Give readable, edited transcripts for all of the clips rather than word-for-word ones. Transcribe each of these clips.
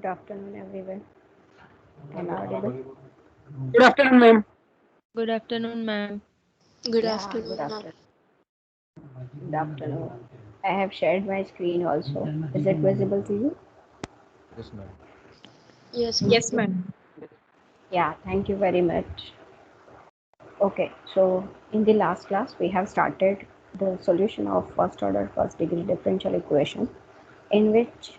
Good afternoon, everyone. Am I audible? Good afternoon, ma'am. Good afternoon, ma'am. Good Yeah, good afternoon, ma'am. afternoon. Good afternoon. I have shared my screen also. Is it visible to you? Yes, ma'am. Yes, ma'am. Yes, ma'am. Yeah, thank you very much. Okay, so in the last class, we have started the solution of first order, first degree differential equation, in which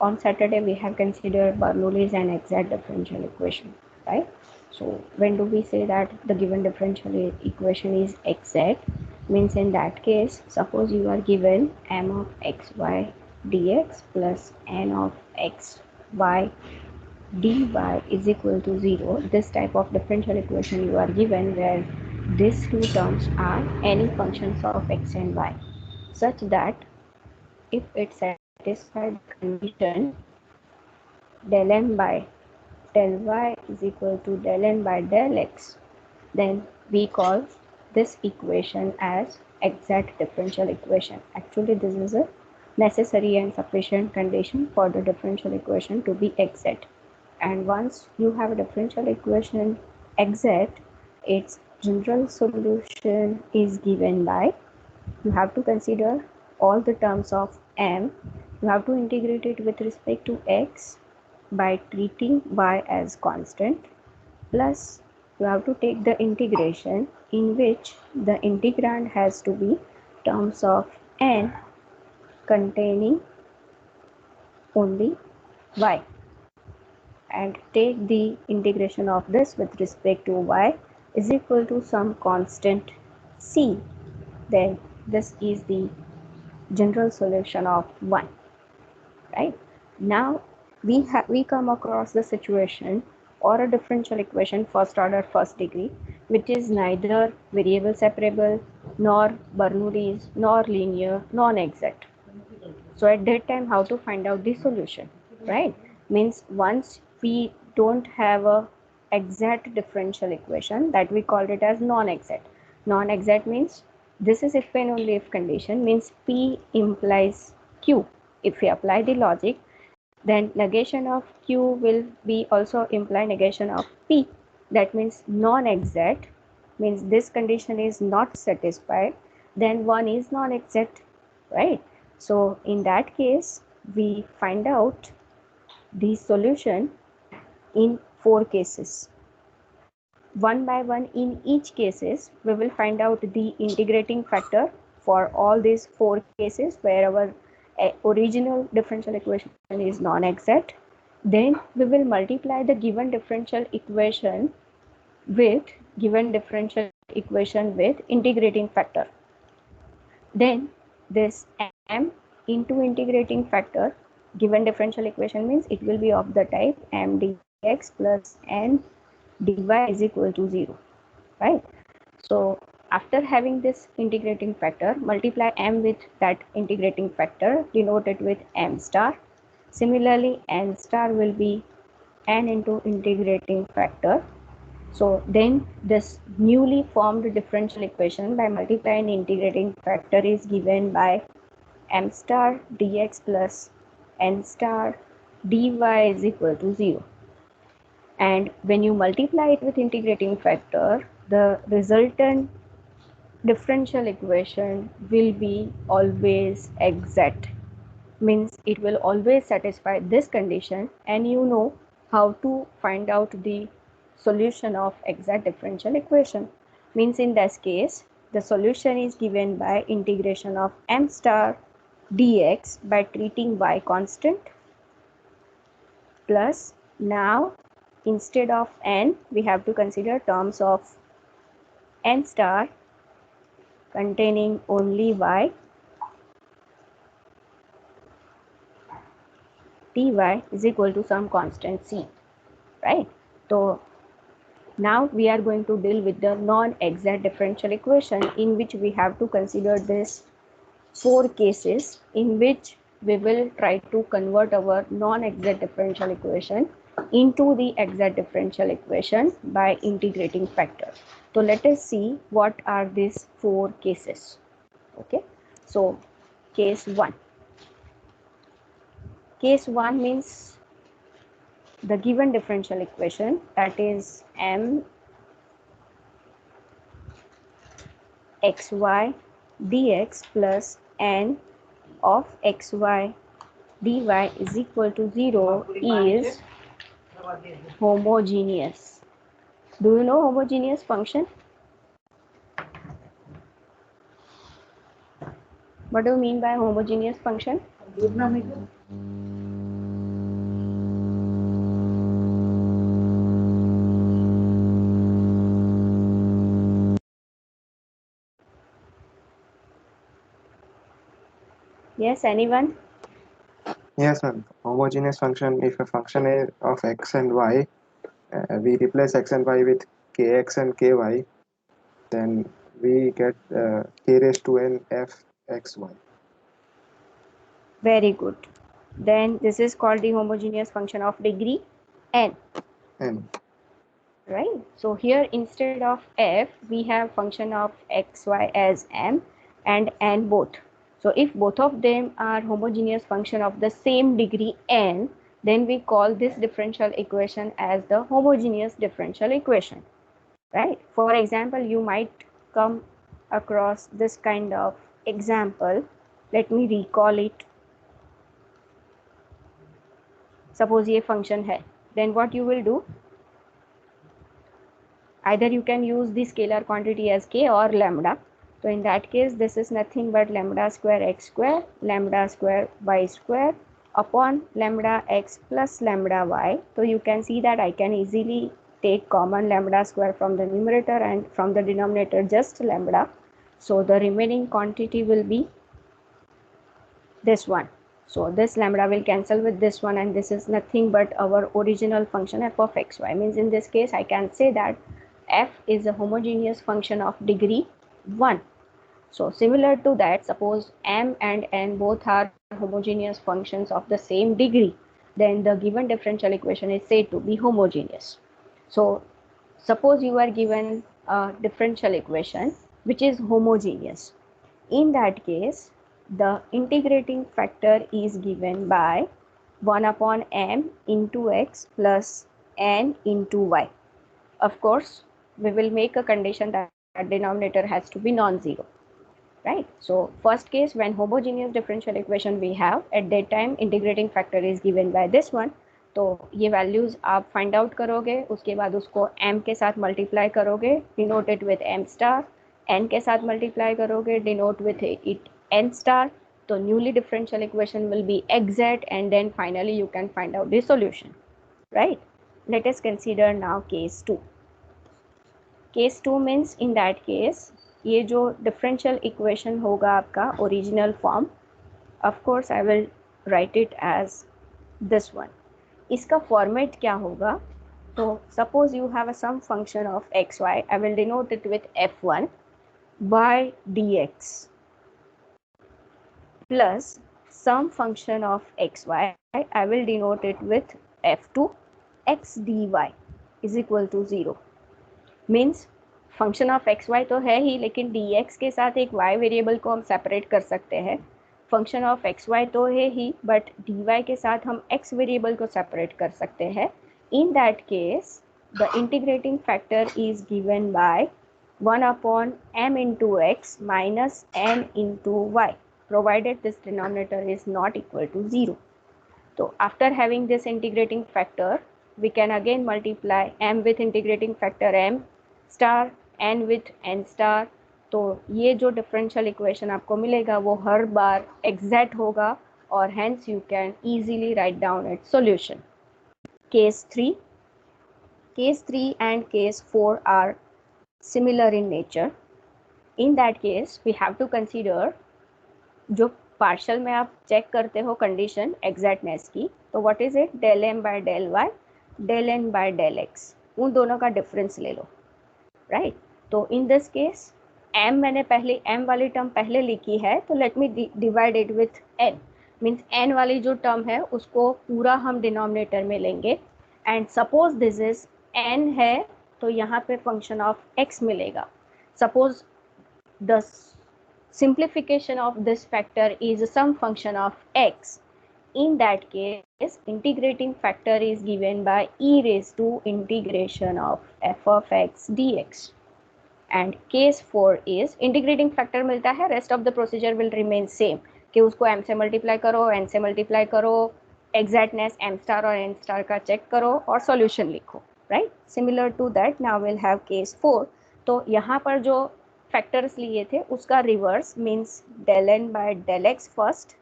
on Saturday we have considered Bernoulli's and exact differential equation, right? So when do we say that the given differential equation is exact? Means in that case, suppose you are given m of xy dx plus n of xy dy is equal to 0. This type of differential equation you are given where these two terms are any functions of x and y, such that if it satisfies the condition del m by del y is equal to del n by del x, then we call this equation as exact differential equation. Actually, this is a necessary and sufficient condition for the differential equation to be exact. And once you have a differential equation exact, its general solution is given by, you have to consider all the terms of m, you have to integrate it with respect to x by treating y as constant, plus you have to take the integration in which the integrand has to be terms of n containing only y, and take the integration of this with respect to y is equal to some constant c, then this is the general solution of 1, right? Now we come across the situation or a differential equation first order first degree which is neither variable separable nor Bernoulli's nor linear non-exact. So at that time, how to find out the solution, right? Means once we don't have a exact differential equation, that we called it as non-exact. Non-exact means this is if and only if condition, means P implies Q. If we apply the logic, then negation of Q will be also imply negation of P. That means non-exact means this condition is not satisfied, then one is non-exact, right? So in that case, we find out the solution in 4 cases. One by one in each cases, we will find out the integrating factor for all these 4 cases where our original differential equation is non-exact. Then we will multiply the given differential equation with integrating factor. Then this m into integrating factor given differential equation means it will be of the type m dx plus n dy is equal to 0, right? So after having this integrating factor, multiply m with that integrating factor denoted with m star. Similarly, n star will be n into integrating factor. So then this newly formed differential equation by multiplying integrating factor is given by m star dx plus n star dy is equal to 0. And when you multiply it with integrating factor, the resultant differential equation will be always exact. Means it will always satisfy this condition, and you know how to find out the solution of exact differential equation. Means in this case, the solution is given by integration of m star dx by treating y constant, plus now instead of n, we have to consider terms of n star containing only y dy is equal to some constant c, right? So now we are going to deal with the non-exact differential equation in which we have to consider this 4 cases in which we will try to convert our non-exact differential equation into the exact differential equation by integrating factor. So let us see what are these 4 cases. Okay, so case 1. Case 1 means the given differential equation, that is m xy dx plus n of xy dy is equal to 0 is homogeneous. Do you know homogeneous function? What do you mean by homogeneous function? Yes, anyone? Yes, ma'am. Homogeneous function, if a function is of x and y, we replace x and y with kx and ky, then we get k raised to n f x y. Very good. Then this is called the homogeneous function of degree n, n. right? So here instead of f, we have function of xy as m and n both. So if both of them are homogeneous function of the same degree n, then we call this differential equation as the homogeneous differential equation, right? For example, you might come across this kind of example. Let me recall it. Suppose ये function है, then what you will do? Either you can use the scalar quantity as k or lambda. So in that case, this is nothing but lambda square x square, lambda square y square upon lambda x plus lambda y. So you can see that I can easily take common lambda square from the numerator and from the denominator just lambda. So the remaining quantity will be this one. So this lambda will cancel with this one, and this is nothing but our original function f of xy. Means in this case I can say that f is a homogeneous function of degree 1. So similar to that, suppose m and n both are homogeneous functions of the same degree, then the given differential equation is said to be homogeneous. So suppose you are given a differential equation which is homogeneous. In that case, the integrating factor is given by 1 upon m into x plus n into y. Of course, we will make a condition that denominator has to be non-zero, right? So first case, when homogeneous differential equation we have, at that time integrating factor is given by this one. तो ये values आप find out करोगे, उसके बाद उसको m के साथ multiply करोगे, denote it with m star, n के साथ मल्टीप्लाई करोगे, denote with it n star. तो newly differential equation will be exact and then finally you can find out the solution, right? Let us consider now case 2. Case 2 means in that case ये जो differential equation होगा आपका original form, of course I will write it as this one. इसका format क्या होगा? तो suppose you have a some function of X Y, I will denote it with f1 by dx plus some function of xy, I will denote it with f2 x dy is equal to 0. Means function of X Y तो है ही, लेकिन dx के साथ एक y variable को हम separate कर सकते हैं. फंक्शन ऑफ एक्स वाई तो है ही, बट dy के साथ हम x वेरिएबल को सेपरेट कर सकते हैं. इन that case the integrating factor is given bye 1 upon m into x minus n into y, provided this denominator is not equal to 0. So after having this integrating factor, we can again multiply m with integrating factor m star, n with n star. तो ये जो differential equation आपको मिलेगा वो हर बार exact होगा और hence you can easily write down its solution. Case 3 and case 4 are similar in nature. In that case we have to consider जो partial में आप चेक करते हो कंडीशन एग्जैक्टनेस की, तो what is it? Del M by del Y, del N by del X, उन दोनों का डिफरेंस ले लो, राइट? तो इन दिस केस m मैंने पहले m वाली टर्म पहले लिखी है, तो let me divide it with n. Means n वाली जो टर्म है उसको पूरा हम डिनोमिनेटर में लेंगे, and suppose this is n है तो यहाँ पे फंक्शन ऑफ x मिलेगा. Suppose the simplification of this factor is some function of x, in that case, integrating factor is given by e raised to integration of f of x dx. And case 4 is integrating factor मिलता है, rest of the procedure will remain same कि उसको m से multiply करो, n से multiply करो, exactness m star और n star का check करो और solution लिखो, right? Similar to that, now we'll have case 4. तो यहाँ पर जो factors लिए थे उसका reverse means del n by del x first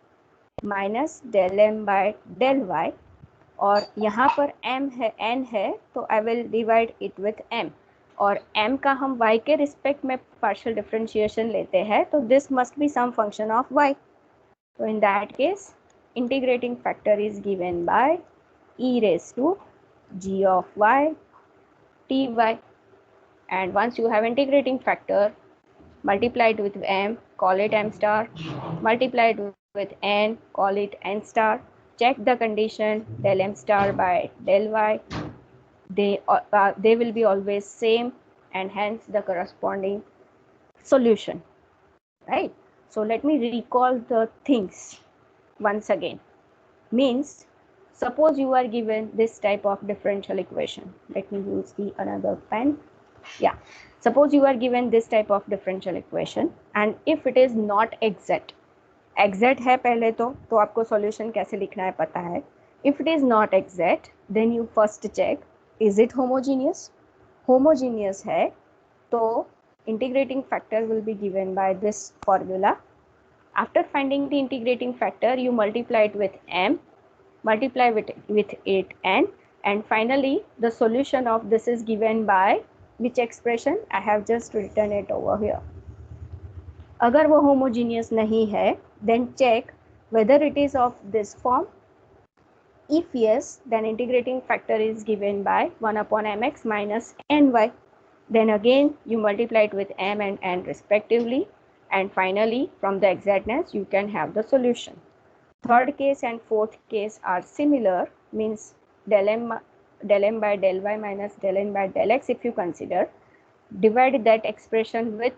minus del m by del y, और यहाँ पर m है, n है, तो I will divide it with m, और m का हम y के रिस्पेक्ट में पार्शियल डिफरेंशिएशन लेते हैं, तो this must be some function of y. तो in that case integrating factor is given by e raised to g of y ty, and once you have integrating factor, multiply it with m, call it m star, multiply it with n, call it n star, check the condition del m star by del y, they will be always same, and hence the corresponding solution, right? So let me recall the things once again. Means suppose you are given this type of differential equation. Let me use the another pen. Yeah, suppose you are given this type of differential equation, and if it is not exact है पहले तो आपको solution कैसे लिखना है पता है. If it is not exact, then you first check, is it homogeneous? Homogeneous है तो integrating factor will be given by this formula. After finding the integrating factor, you multiply it with m, multiply with it n, and finally the solution of this is given by which expression? I have just written it over here. अगर वो homogeneous नहीं है, then check whether it is of this form. If yes, then integrating factor is given by 1 upon mx minus ny. Then again you multiply it with m and n respectively, and finally from the exactness you can have the solution. Third case and fourth case are similar, means del m by del y minus del n by del x. If you consider, divide that expression with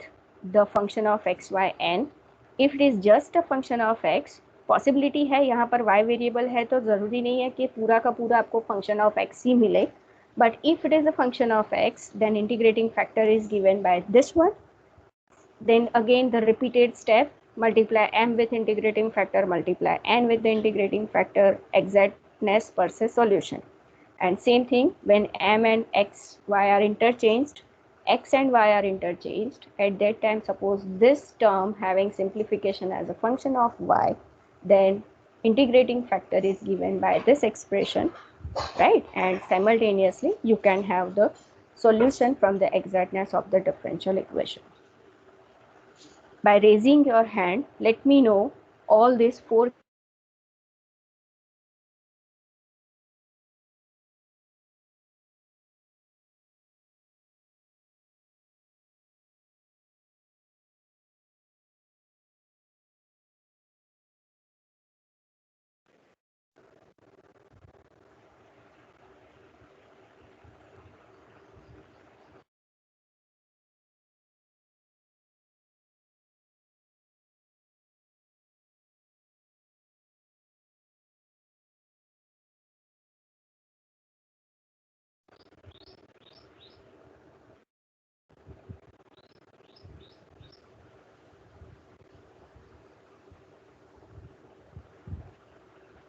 the function of x, y, n. If it is just a function of x, possibility है यहाँ पर y variable है तो ज़रूरी नहीं है कि पूरा का पूरा आपको फंक्शन ऑफ x ही मिले, but if it is a function of x, then integrating factor is given by this one. Then again the repeated step, multiply m with integrating factor, multiply n with the integrating factor, exactness per se solution. And same thing when m and x, y are interchanged, x and y are interchanged, at that time suppose this term having simplification as a function of y, then integrating factor is given by this expression, right? And simultaneously you can have the solution from the exactness of the differential equation. By raising your hand, let me know all these four.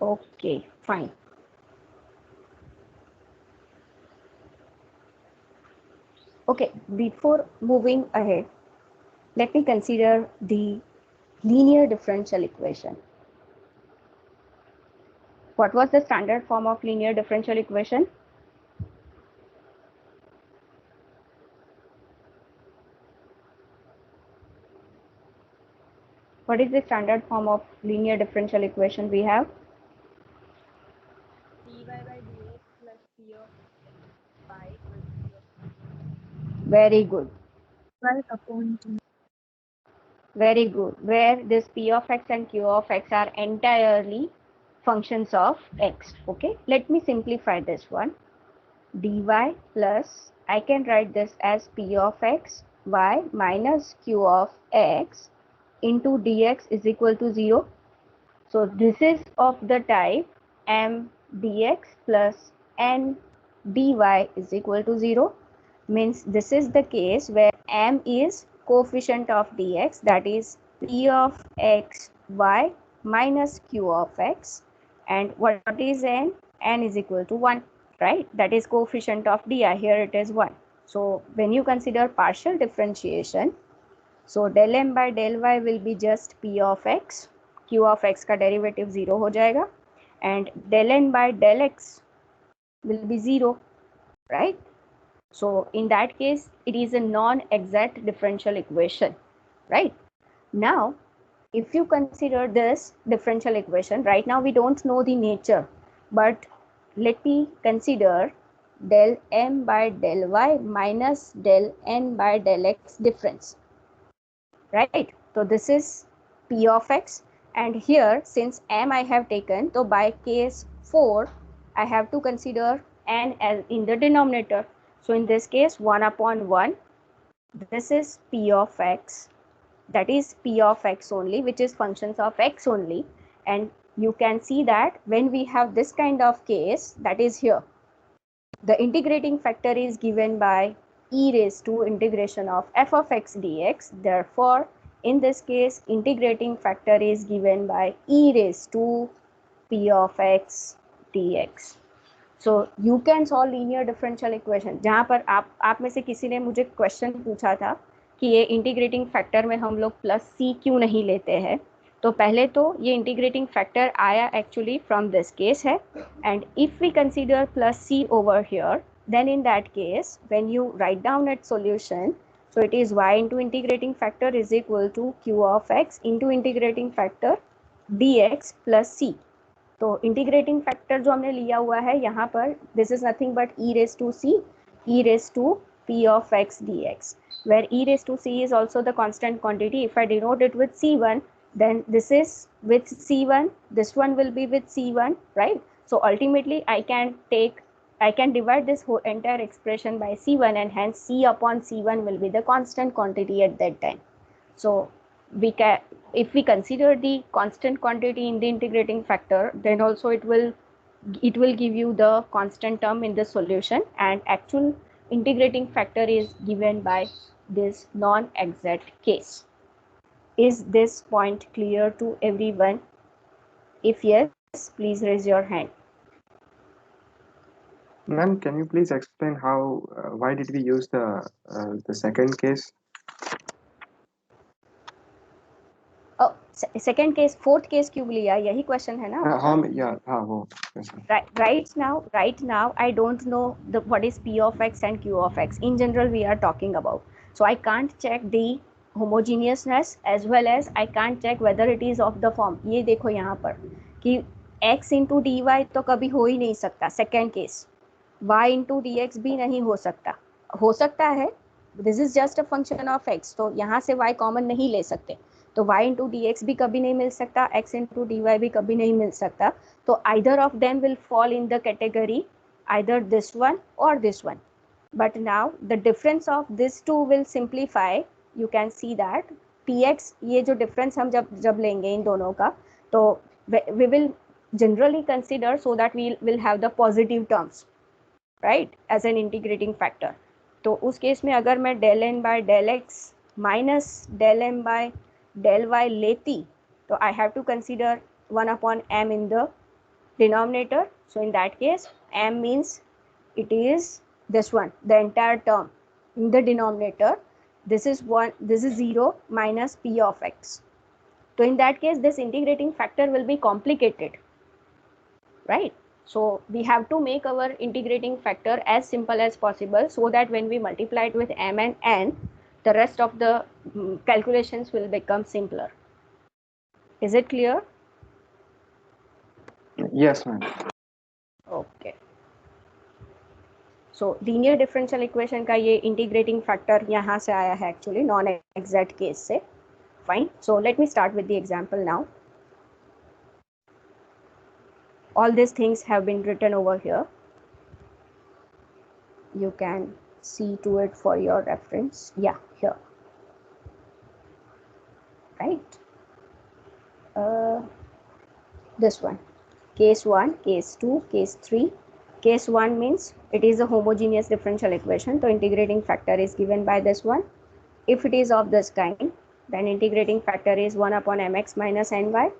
Okay, fine. Okay, before moving ahead, let me consider the linear differential equation. What was the standard form of linear differential equation? What is the standard form of linear differential equation we have? dy by dx plus p of y equals Very good. 12 upon Very good. Where this p of x and q of x are entirely functions of x. Okay, let me simplify this one. Dy plus, I can write this as p of x y minus q of x into dx is equal to 0. So this is of the type m dx plus n dy is equal to 0. Means this is the case where m is coefficient of dx, that is p of x y minus q of x, and what is n? N is equal to 1, right? That is coefficient of di, here it is 1. So when you consider partial differentiation, so del m by del y will be just p of x, q of x का derivative 0 हो जाएगा, and del n by del x will be 0, right? So in that case, it is a non-exact differential equation, right? Now, if you consider this differential equation, right now we don't know the nature, but let me consider del m by del y minus del n by del x difference, right? So this is p of x, and here since m I have taken, so by case 4 I have to consider n as in the denominator. So in this case 1 upon 1, this is p of x, that is p of x only, which is functions of x only. And you can see that when we have this kind of case, that is here, the integrating factor is given by e raised to integration of f of x dx. Therefore, in this case, integrating factor is given by e raised to p of x dx. So you can solve linear differential equation. जहाँ पर आप में से किसी ने मुझे question पूछा था कि ये इंटीग्रेटिंग फैक्टर में हम लोग प्लस सी क्यों नहीं लेते हैं, तो पहले तो ये इंटीग्रेटिंग फैक्टर आया एक्चुअली फ्रॉम दिस केस है, and if we consider plus C over here, then in that case when you write down its solution, so it is y into integrating factor is equal to q of x into integrating factor dx plus c. तो integrating factor जो हमने लिया हुआ है यहाँ पर, this is nothing but E raise to C, E raise to P of X D X, where E raise to C is also the constant quantity. If I denote it with c1, then this is with c1, this one will be with c1, right? So ultimately I can divide this whole entire expression by c1, and hence c upon c1 will be the constant quantity at that time. So we can, if we consider the constant quantity in the integrating factor, then also it will give you the constant term in the solution, and actual integrating factor is given by this non-exact case. Is this point clear to everyone? If yes, please raise your hand. Ma'am, can you please explain how why did we use the second case? Second case, fourth case क्यों लिया, यही question है ना? हाँ वो right now I don't know what is p of x and q of x. In general we are talking about, so I can't check the homogeneousness as well as I can't check whether it is of the form. ये देखो यहाँ पर कि x into dy तो कभी हो ही नहीं सकता, second case y into dx भी नहीं हो सकता है, this is just a function of x, तो यहाँ से y कॉमन नहीं ले सकते, तो y इंटू डी एक्स भी कभी नहीं मिल सकता, x इंटू डी वाई भी कभी नहीं मिल सकता. तो either of them will fall in the category either this one or this one. But now the difference of these two will simplify. You can see that px, ये जो difference हम जब लेंगे इन दोनों का, तो we will generally consider so that we will have the positive terms, right, as an integrating factor. तो उस केस में अगर मैं del n by del x minus del m by del y लेती, तो I have to consider 1 upon m in the denominator. So in that case m means it is this one, the entire term in the denominator. This is 1, this is 0 minus p of x. So in that case this integrating factor will be complicated, right? So we have to make our integrating factor as simple as possible, so that when we multiply it with m and n, the rest of the calculations will become simpler. Is it clear? Yes ma'am. Okay. So linear differential equation का ये integrating factor यहाँ से आया है actually, non-exact case से. Fine. So let me start with the example now. All these things have been written over here. You can see to it for your reference. Yeah, here. Right. this one. Case 1, case 2, case 3. Case 1 means it is a homogeneous differential equation, so integrating factor is given by this one. If it is of this kind, then integrating factor is 1 upon mx minus ny.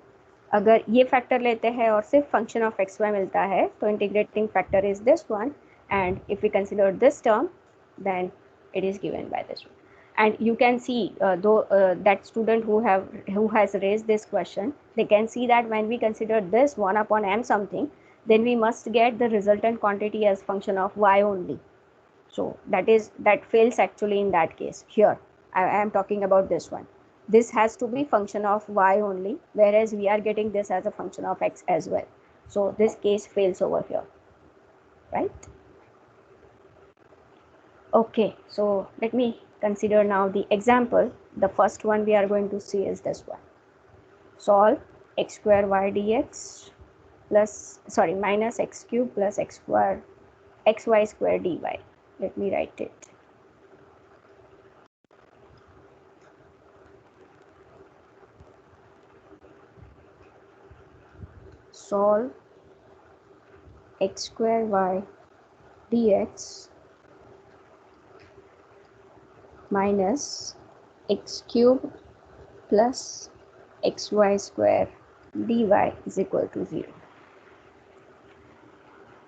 अगर ये factor लेते हैं और सिर्फ function of X Y मिलता है तो integrating factor is this one, and if we consider this term then it is given by this one. And you can see that student who has raised this question, they can see that when we consider this 1 upon m something, then we must get the resultant quantity as function of y only. So that fails actually in that case. Here I am talking about this one. This has to be function of y only, whereas we are getting this as a function of x as well. So this case fails over here, right? Okay, so let me consider now the example. The first one we are going to see is this one. Solve x square y dx minus x cube plus xy square dy. Let me write it. Solve x square y dx minus x cube plus xy square dy is equal to 0.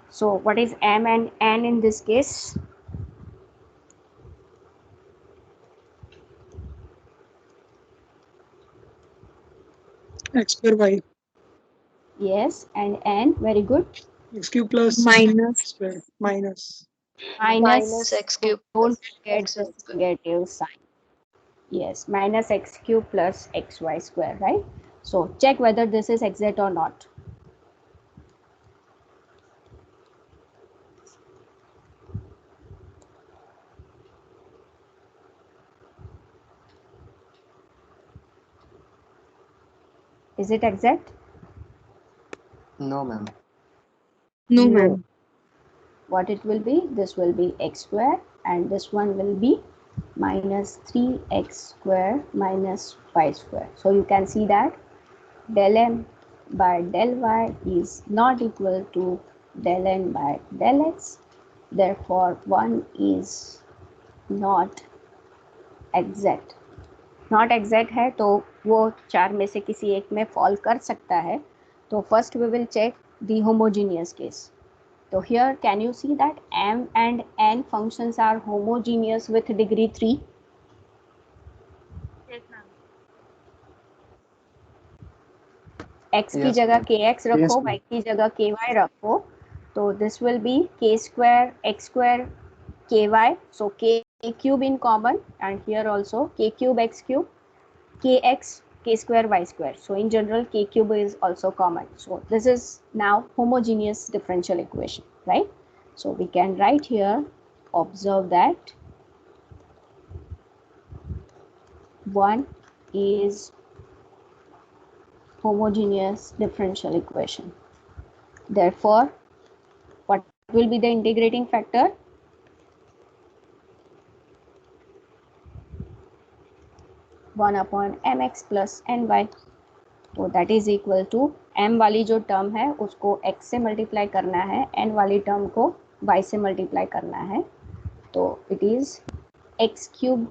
So what is m and n in this case? X square y. Yes, and n, very good. X cube plus Minus. square minus. Minus x cube Don't plus forget xy this square. negative sign. Yes, minus x cube plus xy square, right? So check whether this is exact or not. Is it exact? No, ma'am. No, No. ma'am. What it will be? This will be x square, and this one will be minus 3x square minus y square. So you can see that del m by del y is not equal to del n by del x. Therefore, one is not exact. Not exact है तो वो चार में से किसी एक में fall कर सकता है. तो first we will check the homogeneous case. तो here can you see that m and n functions are homogeneous with degree 3. Yes, ma'am. x की Yes, जगह ma'am. kx रखो, Yes, y ma'am. की जगह ky रखो. तो this will be k square x square ky. So k cube in common, and here also k cube x cube, kx k square y square. So in general k cube is also common. So this is now homogeneous differential equation, right? So we can write here, observe that one is homogeneous differential equation. Therefore, what will be the integrating factor? One upon mx plus ny. तो that is equal to m वाली जो term है उसको x से multiply करना है, n वाली term को y से मल्टीप्लाई करना है. तो it is x cube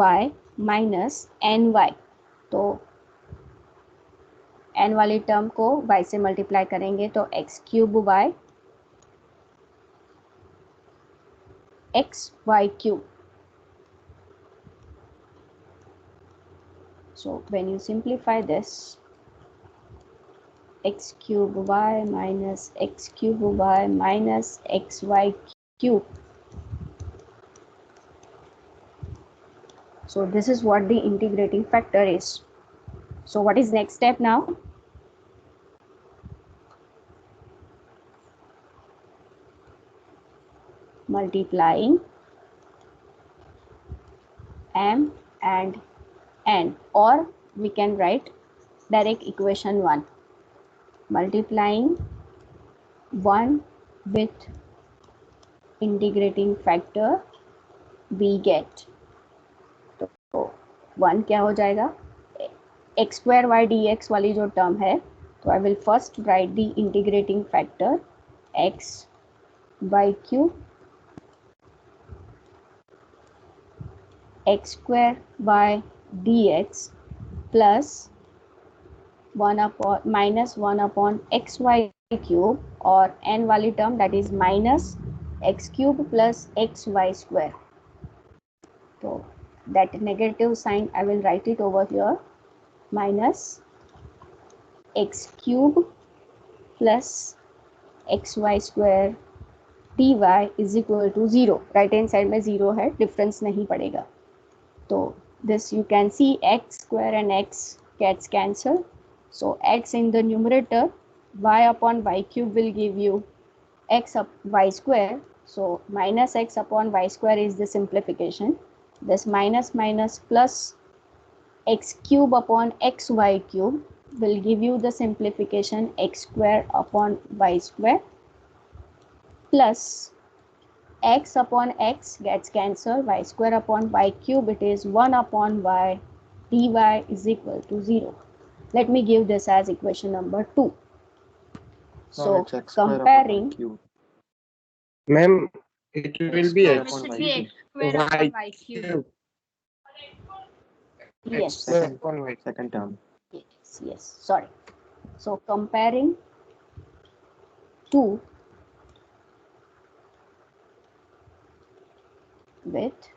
y minus N Y. तो n वाली टर्म को y से मल्टीप्लाई करेंगे तो x cube y xy cube. So when you simplify this, x cube y minus x cube y minus xy cube. So this is what the integrating factor is. So what is next step now? Multiplying m and n, or we can write direct equation 1. Multiplying 1 with integrating factor we get. तो 1 क्या हो जाएगा? X square Y D X वाली जो term है, तो I will first write the integrating factor X by cube X square by D X plus 1 upon minus 1 upon X Y cube और n वाली term that is minus X cube plus X Y square. So that negative sign I will write it over here, minus x cube plus xy square dy is equal to 0. Right hand side में 0 है, difference नहीं पड़ेगा. तो this you can see x square and x gets cancelled. So x in the numerator, y upon y cube will give you x up y square. So minus x upon y square is the simplification. This minus minus plus x cube upon xy cube will give you the simplification x square upon y square plus x upon x gets cancelled, y square upon y cube, it is 1 upon y, dy is equal to 0. Let me give this as equation number 2. So it's x square upon y comparing, cube. Ma'am, it will X be square x upon Should y be cube. x square upon y y cube. cube. X yes, square upon y. Second term. yes, sorry. So comparing 2 with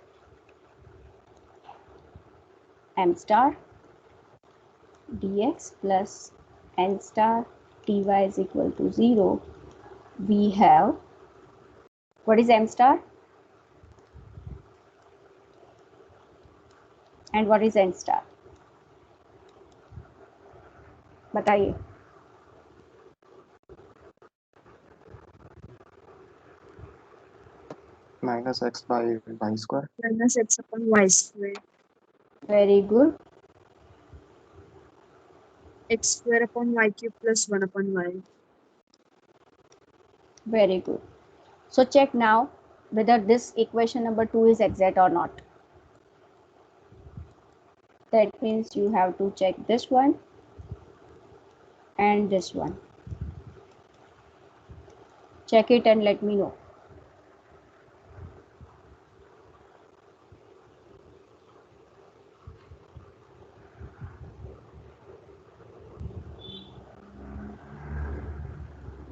m star dx plus n star dy is equal to 0, we have, what is m star and what is n star? बताइए. Minus x by y square. Minus x upon y square. Very good. X square upon y cube plus 1 upon y. Very good. So check now whether this equation number 2 is exact or not. That means you have to check this one and this one. Check it and let me know.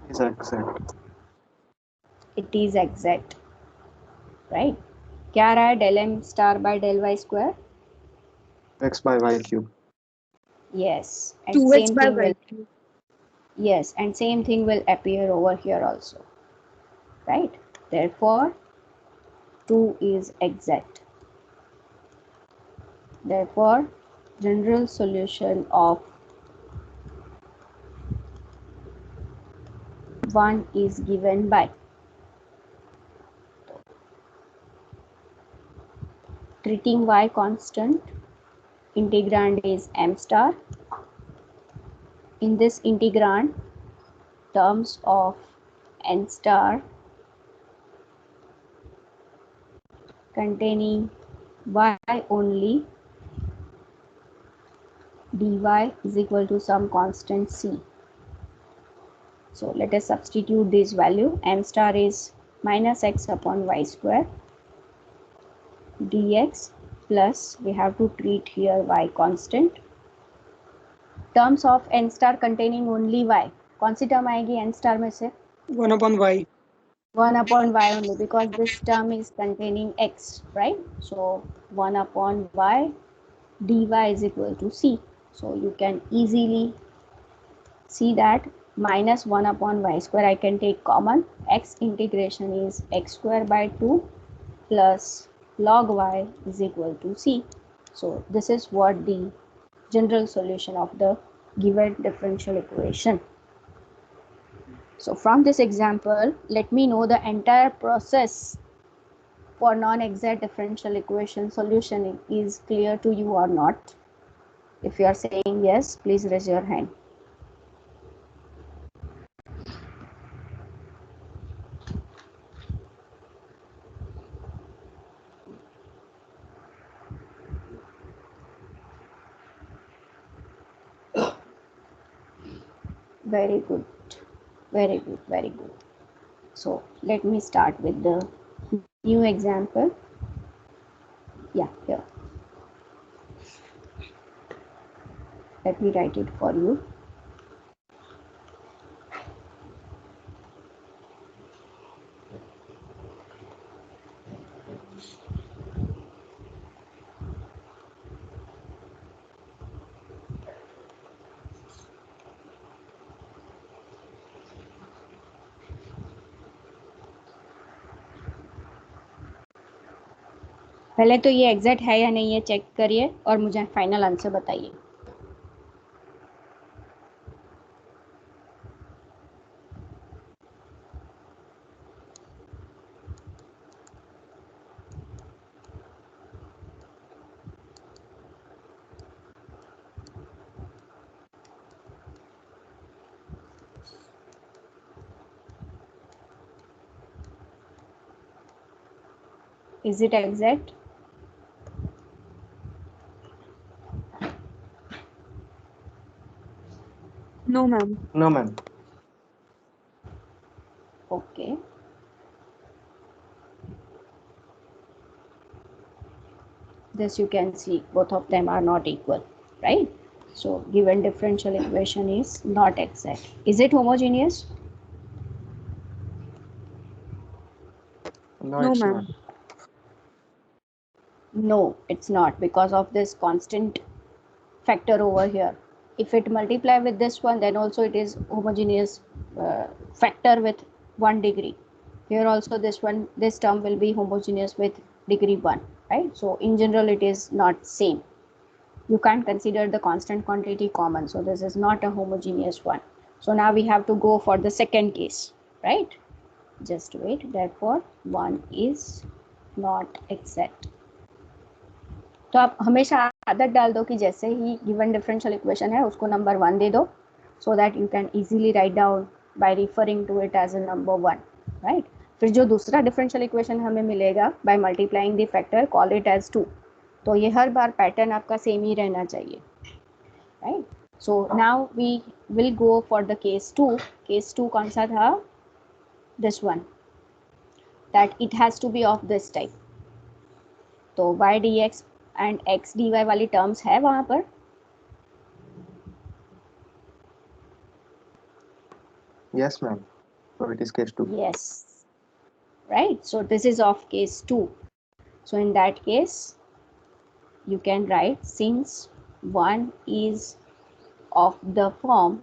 Is exact. It is exact, right? क्या रहा है del m star by del y square? X by y cube. Yes, and 2x same by thing y will, cube. yes, and same thing will appear over here also, right? Therefore 2 is exact. Therefore general solution of 1 is given by treating y constant, integrand is m star. In this integrand, terms of n star containing y only, dy is equal to some constant c. So let us substitute this value. M star is minus x upon y square dx plus, we have to treat here y constant. Terms of n star containing only y, कौन सी term आएगी n star में से? 1 upon y. 1 upon y only, because this term is containing x, right? So 1 upon y dy is equal to c. So you can easily see that minus 1 upon y square I can take common. X integration is x square by 2 plus log y is equal to c. So this is what the general solution of the given differential equation. So from this example, let me know the entire process for non-exact differential equation solution is clear to you or not. If you are saying yes, please raise your hand. Very good. Very good. Very good. So let me start with the new example. Yeah, here. Let me write it for you. पहले तो ये exact है या नहीं ये check करिए और मुझे फाइनल आंसर बताइए. Is it exact? No, ma'am. No, ma'am. Okay. This you can see both of them are not equal, right? So given differential equation is not exact. Is it homogeneous? No, No, it's ma'am. not. No, it's not because of this constant factor over here. If it multiply with this one, then also it is homogeneous factor with 1 degree. Here also this one, this term will be homogeneous with degree 1, right? So in general it is not same. You can't consider the constant quantity common, so this is not a homogeneous one. So now we have to go for the second case, right? Just wait. Therefore 1 is not exact. तो आप हमेशा आदत डाल दो कि जैसे ही given differential equation है उसको नंबर 1 दे दो, so that you can easily write down by referring to it as a number 1, right. फिर जो दूसरा डिफरेंशियल इक्वेशन हमें मिलेगा by multiplying the factor, call it as 2. तो ये हर बार पैटर्न आपका सेम ही रहना चाहिए, right. So now we will go for the case 2. Case 2 कौन सा था? This one, that it has to be of this type. तो y dx and x dy वाली टर्म्स है वहाँ पर? Yes, ma'am. So it is case 2. Yes, right. So this is of case 2. So in that case you can write, since 1 is of the form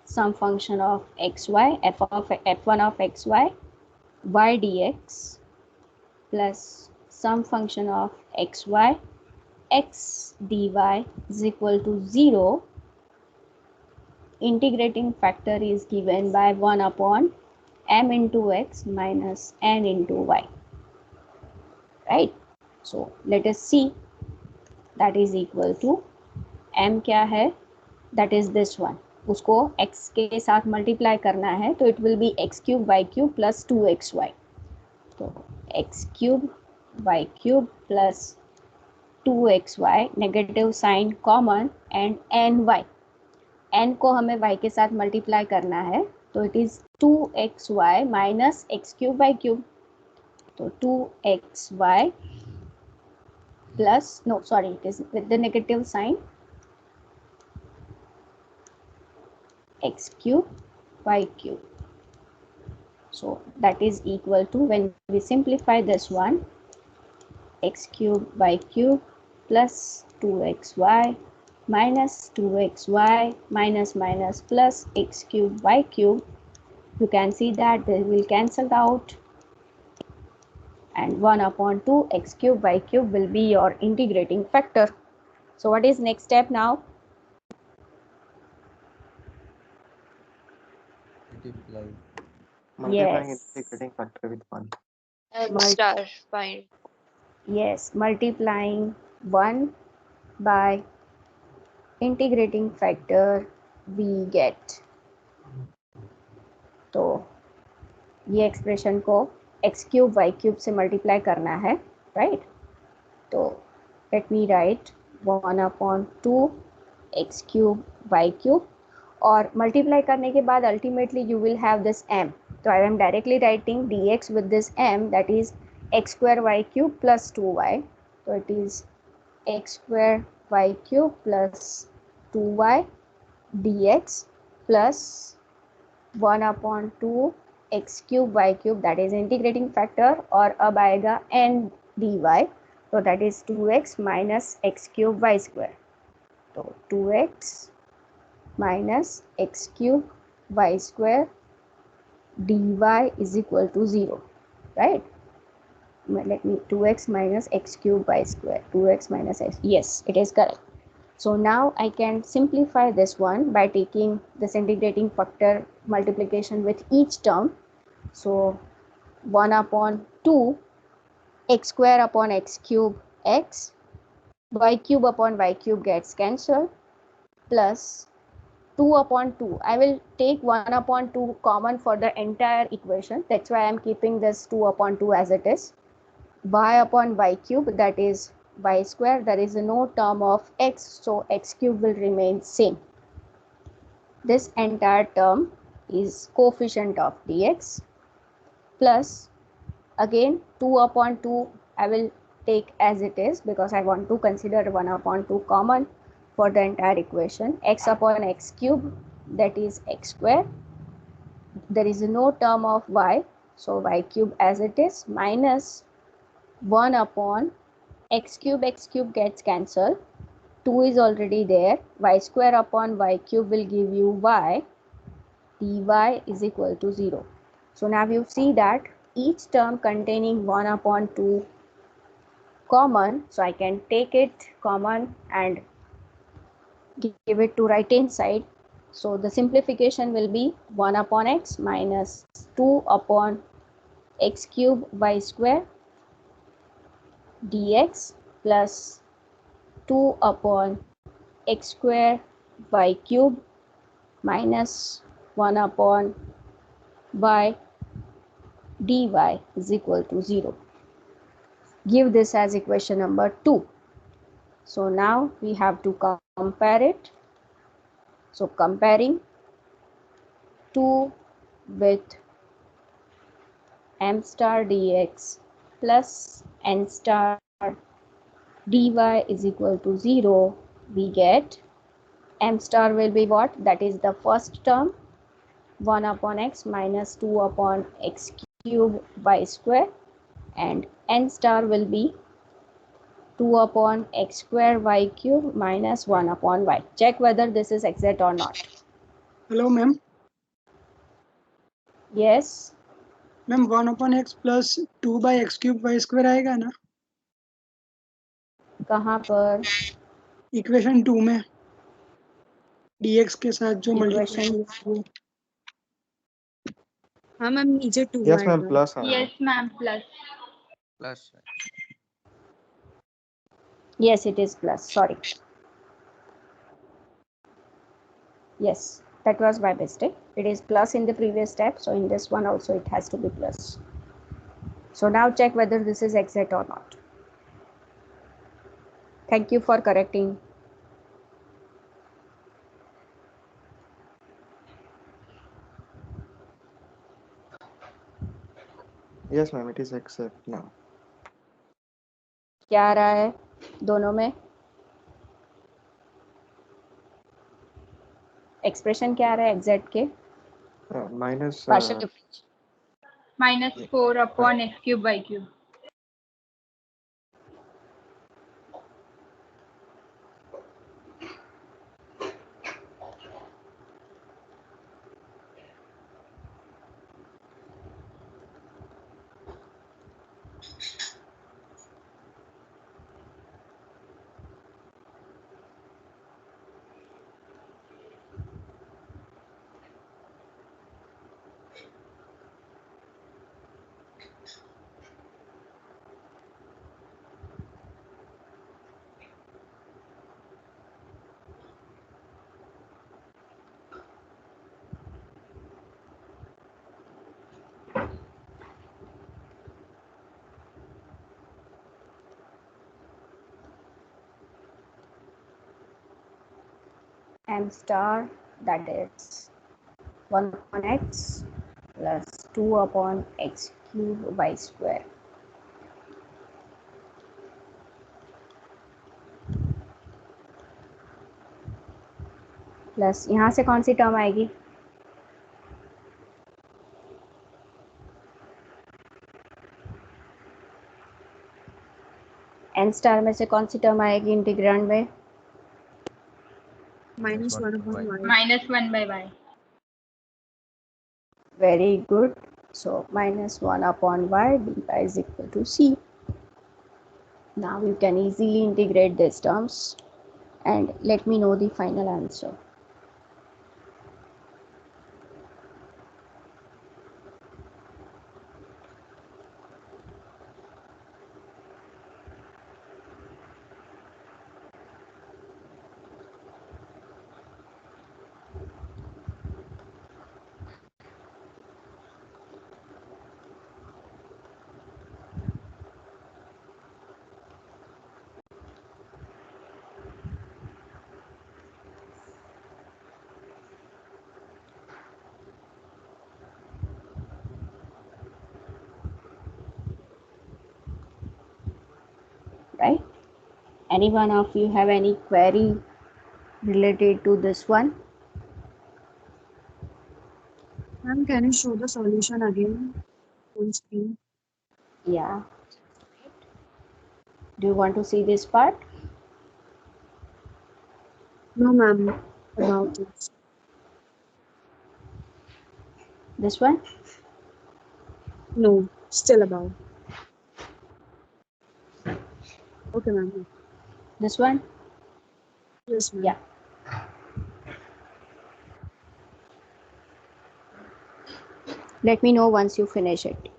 some function of xy f of f1 of xy y dx plus some function of xy x dy is equal to 0. Integrating factor is given by 1 upon m into x minus n into y, right? So let us see, that is equal to m क्या है, that is this one. उसको x के साथ multiply करना है तो it will be x cube y cube plus 2xy. तो x cube y cube plus 2xy, negative sign common and ny. n को हमें y के साथ मल्टीप्लाई करना है तो it is 2xy minus x cube y cube. तो 2xy plus, no sorry, it is with the negative sign, x cube y cube. So that is equal to, when we simplify this one, x cube y cube plus 2xy minus 2xy minus minus plus x cube y cube. You can see that they will cancel out and 1 upon 2 x cube y cube will be your integrating factor. So what is next step now? Multiplying Yes. integrating factor with 1. M star find. Yes, multiplying 1 by integrating factor we get. तो ये expression को x cube y cube से multiply करना है, right? तो let me right 1 upon 2 x cube y cube, और multiply करने के बाद ultimately you will have this m. तो I am directly writing dx with this m, that is x square y cube plus 2y. So it is x square y cube plus 2y dx plus 1 upon 2 x cube y cube, that is integrating factor, और अब आएगा n dy, तो that is 2x minus x cube y square. तो 2x minus x cube y square dy is equal to 0, right? Let me 2x minus x cube y square, 2x minus x, yes, it is correct. So now I can simplify this one by taking this integrating factor multiplication with each term. So 1 upon 2 x square upon x cube x, y cube upon y cube gets cancelled, plus 2 upon 2. I will take 1 upon 2 common for the entire equation. That's why I am keeping this 2 upon 2 as it is. Y upon y cube, that is y square. There is no term of x, so x cube will remain same. This entire term is coefficient of dx, plus again 2 upon 2 I will take as it is because I want to consider 1 upon 2 common for the entire equation. X upon x cube, that is x square. There is no term of y, so y cube as it is, minus 1 upon x cube gets cancelled, 2 is already there, y square upon y cube will give you y, dy is equal to 0. So now you see that each term containing 1 upon 2 common, so I can take it common and give it to right hand side. So the simplification will be 1 upon x minus 2 upon x cube y square dx plus 2 upon x square y cube minus 1 upon y dy is equal to 0. Give this as equation number 2. So now we have to compare it. So comparing 2 with m star dx plus n star dy is equal to 0, we get m star will be what? That is the first term, 1 upon x minus 2 upon x cube y square, and n star will be 2 upon x square y cube minus 1 upon y. Check whether this is exact or not. Hello, ma'am. Yes. Ma'am 1 upon x plus 2 by x cube y square आएगा ना कहाँ पर? Equation 2 में dx के साथ जो Equation- multiplication हाँ ma'am नीचे 2 Yes, ma'am. आएगा। Plus. Yes, ma'am. Plus. Plus. Yes, it is plus. Sorry. Yes, that was my mistake. It is plus in the previous step, so in this one also it has to be plus. So now check whether this is exact or not. Thank you for correcting. Yes, ma'am. It is exact now. क्या आ रहा है दोनों में? Expression क्या आ रहा है exact के? Minus. Partial difference Minus 4 upon x cube y cube. m star, that is 1 upon x plus 2 upon x cube y square. Plus यहाँ से कौन सी टर्म आएगी? n स्टार में से कौन सी टर्म आएगी इंटीग्रांड में? minus 1 upon y. minus 1 by y. Very good. So minus 1 upon y dy is equal to c. Now you can easily integrate these terms and let me know the final answer. Right? Any one of you have any query related to this one? Ma'am, can you show the solution again on screen? Yeah. Do you want to see this part? No, ma'am. About it. This one? No, still about. Okay, ma'am. This one? Yes, ma'am. Yeah. Let me know once you finish it.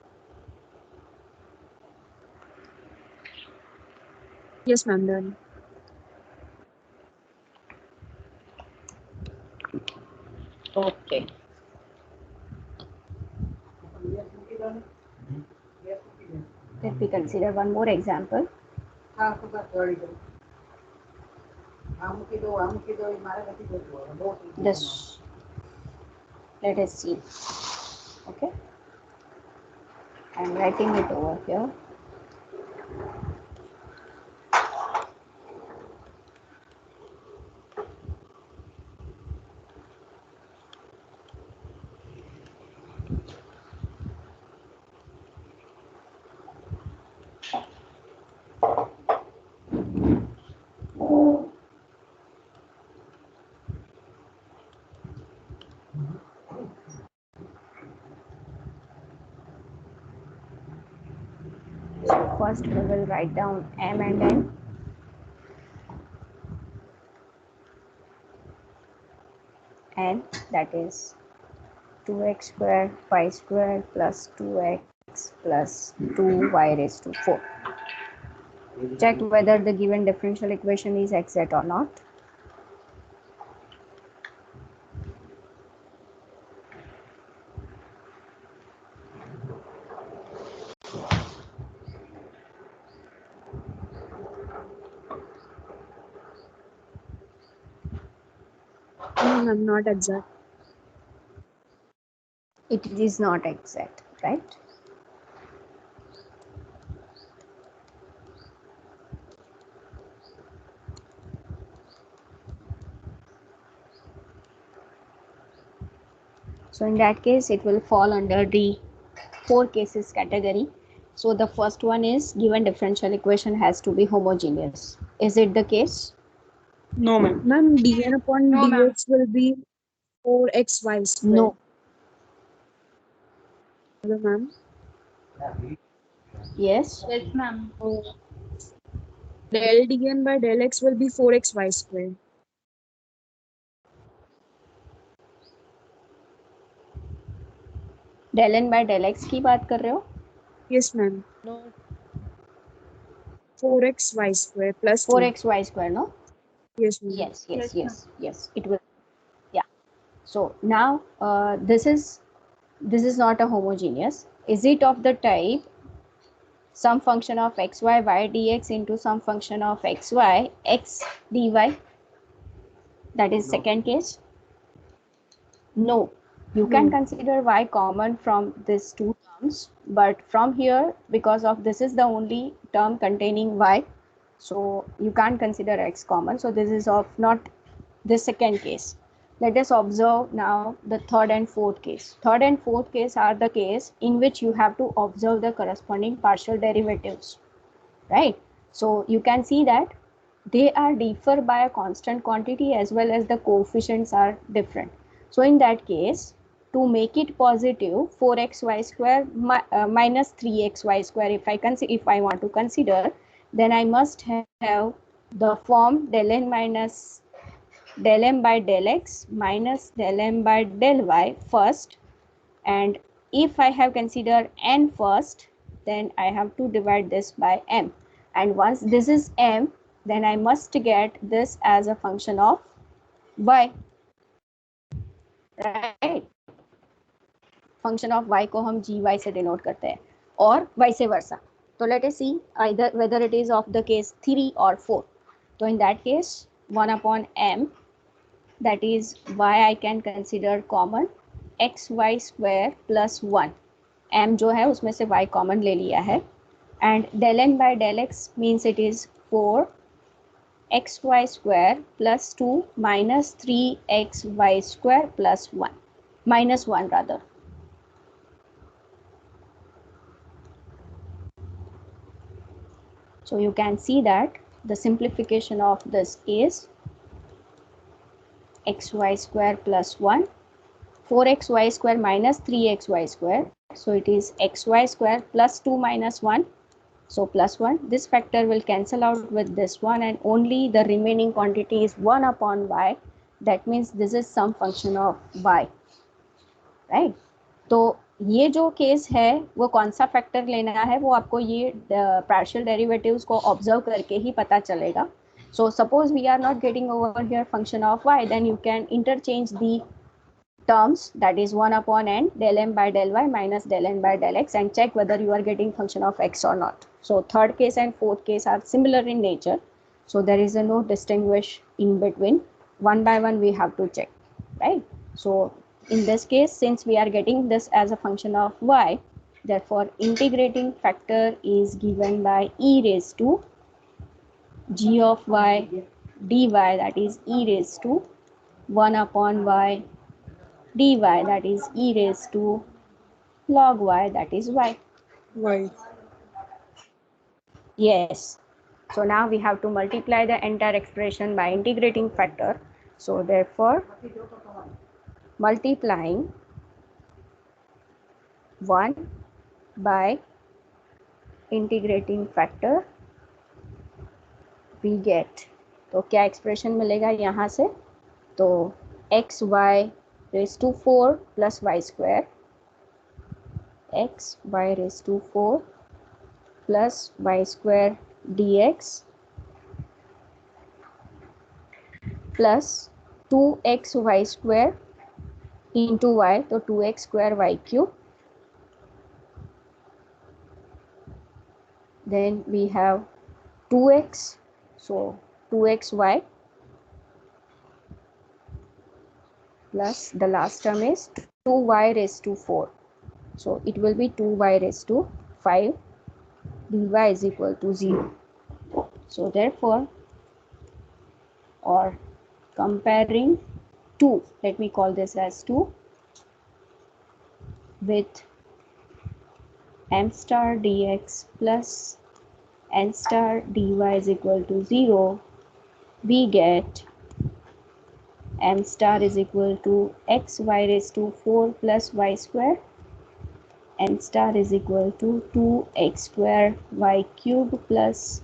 Yes, ma'am. Done. Okay. Let me consider one more example. This, let us see. Okay. I'm writing it over here. So first we will write down m and n. And that is 2x square y square plus 2x plus 2y raised to 4. Check whether the given differential equation is exact or not. No, ma'am. Not exact. It is not exact, right? So in that case, it will fall under the 4 cases category. So the first one is given differential equation has to be homogeneous. Is it the case? No, ma'am. Ma'am, dn upon No, ma'am. dx will be 4xy square. No. Hello, ma'am. Yes. Yes, ma'am. Oh. Del dn by del x will be 4xy square. Del n by del x की बात कर रहे हो? Yes, ma'am. 4xy square plus 2. 4xy square, no? Yes, ma'am. Yes. It will. Yeah. So now this is not a homogeneous. Is it of the type some function of xy y dx into some function of xy x dy? That is No. second case. No, you can No. consider y common from these two terms, but from here, because of this is the only term containing y, so you can't consider x common. So this is of not the second case. Let us observe now the third and fourth case. Third and fourth case are the case in which you have to observe the corresponding partial derivatives, right? So you can see that they are differ by a constant quantity as well as the coefficients are different. So in that case, to make it positive, 4xy square minus 3xy square, if I want to consider, then I must have the form del n minus del m by del x minus del m by del y first, and if I have considered n first, then I have to divide this by m, and once this is m, then I must get this as a function of y, right? Function of y को हम gy से denote करते हैं और vice versa. So let us see either whether it is of the case 3 or 4. So in that case 1 upon m, that is y I can consider common, xy square plus 1, m जो है उसमें से y common ले लिया है, and del n by del x means it is 4 xy square plus 2 minus 3xy square plus 1, minus 1 rather. So you can see that the simplification of this is xy square plus 1, 4xy square minus 3xy square. So it is xy square plus 2 minus 1. So plus 1. This factor will cancel out with this one and only the remaining quantity is 1 upon y. That means this is some function of y. Right? तो ये जो case है वो कौन सा factor लेना है वो आपको ये पार्शियल डेरिवेटिव्स को ऑब्जर्व करके ही पता चलेगा. So suppose we are not getting over here function of y, then you can interchange the terms, that is 1 upon n del m by del y minus del n by del x, and check whether you are getting function of x or not. So third case and fourth case are similar in nature, so there is a no distinguish in between. One by one we have to check, right? So in this case, since we are getting this as a function of y, therefore integrating factor is given by e raised to g of y dy, that is e raised to 1 upon y dy, that is e raised to log y, that is y. Y. Yes. So now we have to multiply the entire expression by integrating factor. So therefore, multiplying 1 by integrating factor, we get, तो क्या expression मिलेगा यहाँ से, तो X Y raise to 4 plus Y square, X Y raise to 4 plus Y square D X plus 2xy square into Y, तो 2x square Y cube, then we have 2x, so 2xy plus the last term is 2y raised to 4, so it will be 2y raised to 5 dy is equal to 0. So therefore, or comparing 2, let me call this as 2 with m star dx plus n star dy is equal to 0, we get m star is equal to xy raised to 4 plus y square, n star is equal to 2x square y cube plus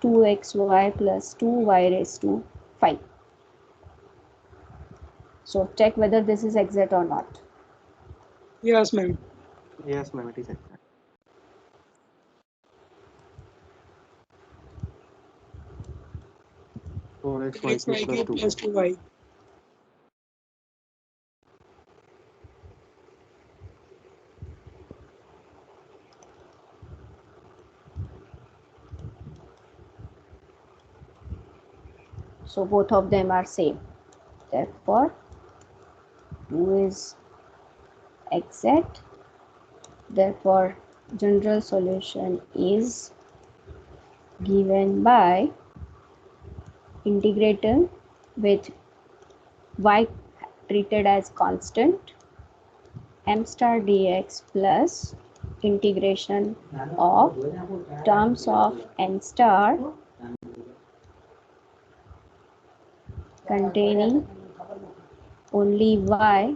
2xy plus 2y raised to 5. So check whether this is exact or not. Yes, ma'am. Yes, ma'am, it is exact. So x y X y cube cube plus plus 2. 2y. So both of them are same. Therefore 2 is exact. Therefore general solution is given by integrating with y treated as constant m star dx plus integration of terms of n star containing only y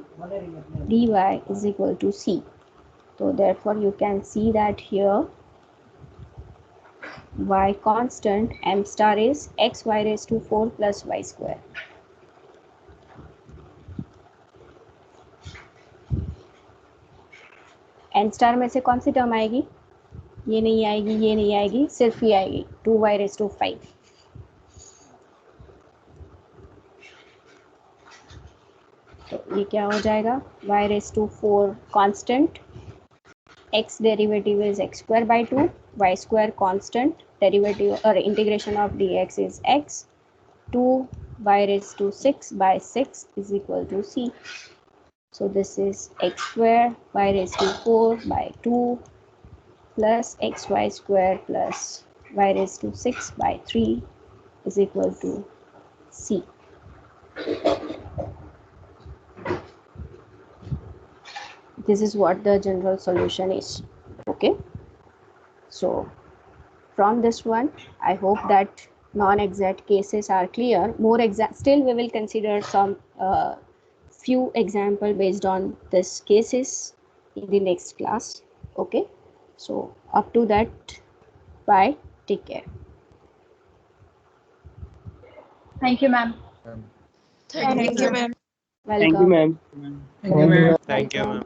dy is equal to c. So therefore you can see that here y constant m star is x y raised to 4 plus y square. n star में से कौन सी term आएगी? ये नहीं आएगी, ये नहीं आएगी, सिर्फ ये आएगी 2y raised to 5. तो ये क्या हो जाएगा? y raised to 4 constant, x derivative is x square by 2, y square constant, derivative or integration of dx is x, 2 y raised to 6 by 6 is equal to c. So this is x square y raised to 4 by 2 plus xy square plus y raised to 6 by 3 is equal to c. This is what the general solution is. Okay. So from this one, I hope that non-exact cases are clear. More exact, still we will consider some few example based on this cases in the next class. Okay. So up to that, bye. Take care. Thank you, ma'am. Thank you, ma'am. Welcome. Thank you, ma'am. Thank you, ma'am.